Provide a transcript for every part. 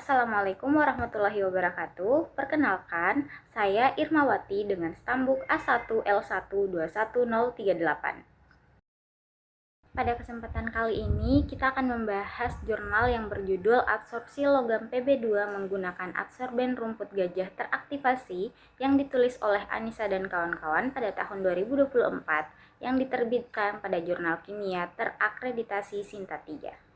Assalamualaikum warahmatullahi wabarakatuh. Perkenalkan, saya Irmawati dengan stambuk A1L1210038. Pada kesempatan kali ini, kita akan membahas jurnal yang berjudul Adsorpsi Logam Pb2 menggunakan adsorben rumput gajah teraktivasi yang ditulis oleh Anissa dan kawan-kawan pada tahun 2024 yang diterbitkan pada jurnal kimia terakreditasi Sinta 3.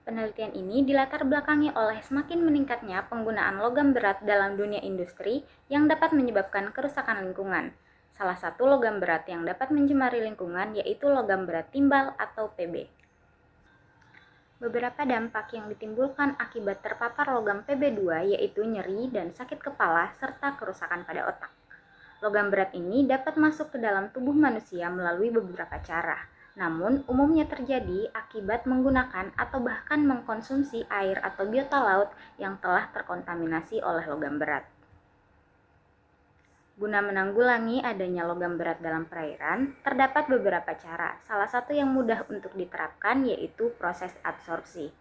Penelitian ini dilatar belakangi oleh semakin meningkatnya penggunaan logam berat dalam dunia industri yang dapat menyebabkan kerusakan lingkungan. Salah satu logam berat yang dapat mencemari lingkungan yaitu logam berat timbal atau Pb. Beberapa dampak yang ditimbulkan akibat terpapar logam Pb2 yaitu nyeri dan sakit kepala serta kerusakan pada otak. Logam berat ini dapat masuk ke dalam tubuh manusia melalui beberapa cara. Namun, umumnya terjadi akibat menggunakan atau bahkan mengkonsumsi air atau biota laut yang telah terkontaminasi oleh logam berat. Guna menanggulangi adanya logam berat dalam perairan, terdapat beberapa cara. Salah satu yang mudah untuk diterapkan yaitu proses adsorpsi.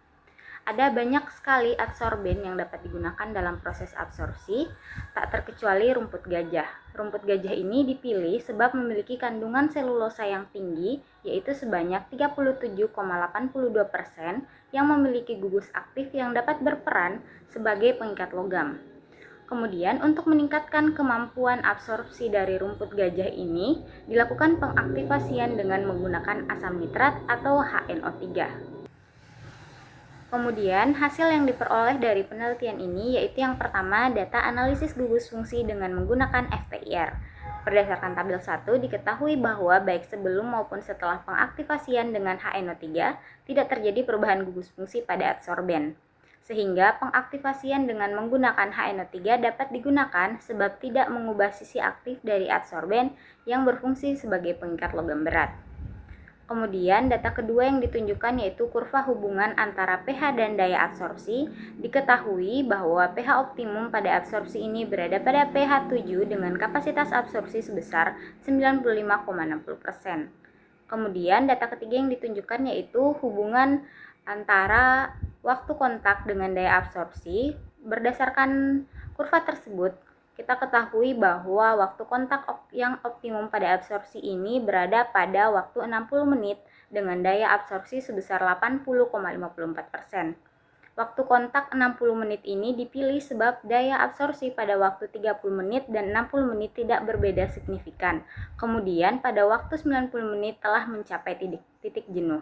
Ada banyak sekali adsorben yang dapat digunakan dalam proses absorpsi, tak terkecuali rumput gajah. Rumput gajah ini dipilih sebab memiliki kandungan selulosa yang tinggi, yaitu sebanyak 37,82% yang memiliki gugus aktif yang dapat berperan sebagai pengikat logam. Kemudian untuk meningkatkan kemampuan absorpsi dari rumput gajah ini, dilakukan pengaktifasian dengan menggunakan asam nitrat atau HNO3. Kemudian, hasil yang diperoleh dari penelitian ini yaitu yang pertama, data analisis gugus fungsi dengan menggunakan FPIR. Berdasarkan tabel 1, diketahui bahwa baik sebelum maupun setelah pengaktifasian dengan HNO3, tidak terjadi perubahan gugus fungsi pada adsorben. Sehingga pengaktifasian dengan menggunakan HNO3 dapat digunakan sebab tidak mengubah sisi aktif dari adsorben yang berfungsi sebagai pengikat logam berat. Kemudian data kedua yang ditunjukkan yaitu kurva hubungan antara pH dan daya absorpsi. Diketahui bahwa pH optimum pada absorpsi ini berada pada pH 7 dengan kapasitas absorpsi sebesar 95,60%. Kemudian data ketiga yang ditunjukkan yaitu hubungan antara waktu kontak dengan daya absorpsi. Berdasarkan kurva tersebut, kita ketahui bahwa waktu kontak yang optimum pada absorpsi ini berada pada waktu 60 menit dengan daya absorpsi sebesar 80,54%. Waktu kontak 60 menit ini dipilih sebab daya absorpsi pada waktu 30 menit dan 60 menit tidak berbeda signifikan. Kemudian pada waktu 90 menit telah mencapai titik jenuh.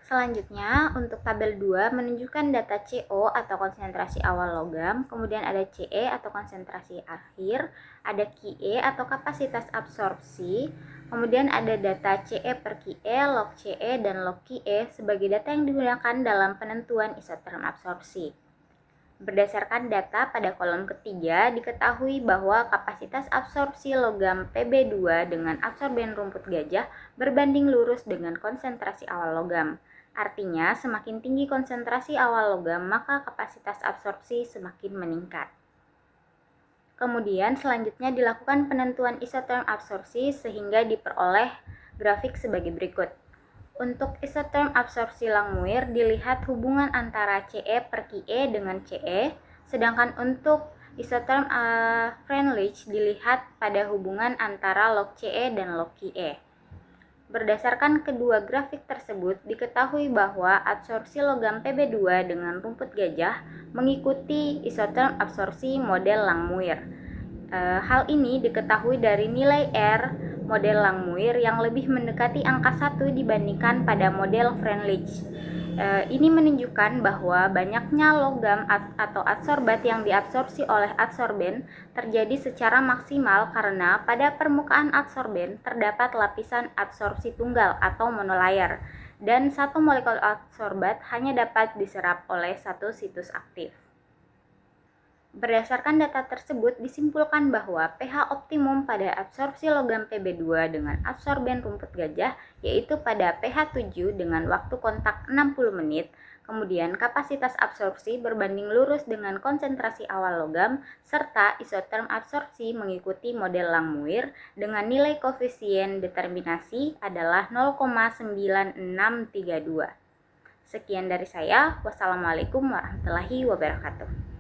Selanjutnya, untuk tabel 2 menunjukkan data CO atau konsentrasi awal logam, kemudian ada CE atau konsentrasi akhir, ada QE atau kapasitas absorpsi, kemudian ada data CE per QE, log CE, dan log QE sebagai data yang digunakan dalam penentuan isoterm absorpsi. Berdasarkan data pada kolom ketiga, diketahui bahwa kapasitas absorpsi logam Pb2 dengan adsorben rumput gajah berbanding lurus dengan konsentrasi awal logam. Artinya, semakin tinggi konsentrasi awal logam, maka kapasitas absorpsi semakin meningkat. Kemudian selanjutnya dilakukan penentuan isoterm absorpsi sehingga diperoleh grafik sebagai berikut. Untuk isoterm absorpsi Langmuir dilihat hubungan antara CE per QE dengan CE, sedangkan untuk isoterm Freundlich dilihat pada hubungan antara log CE dan log QE. Berdasarkan kedua grafik tersebut, diketahui bahwa adsorpsi logam Pb2 dengan rumput gajah mengikuti isoterm absorpsi model Langmuir. Hal ini diketahui dari nilai R model Langmuir yang lebih mendekati angka 1 dibandingkan pada model Freundlich. Ini menunjukkan bahwa banyaknya logam atau adsorbat yang diabsorpsi oleh adsorben terjadi secara maksimal karena pada permukaan adsorben terdapat lapisan adsorpsi tunggal atau monolayer dan satu molekul adsorbat hanya dapat diserap oleh satu situs aktif. Berdasarkan data tersebut disimpulkan bahwa pH optimum pada absorpsi logam Pb2 dengan adsorben rumput gajah yaitu pada pH 7 dengan waktu kontak 60 menit, kemudian kapasitas absorpsi berbanding lurus dengan konsentrasi awal logam, serta isoterm absorpsi mengikuti model Langmuir dengan nilai koefisien determinasi adalah 0,9632. Sekian dari saya. Wassalamualaikum warahmatullahi wabarakatuh.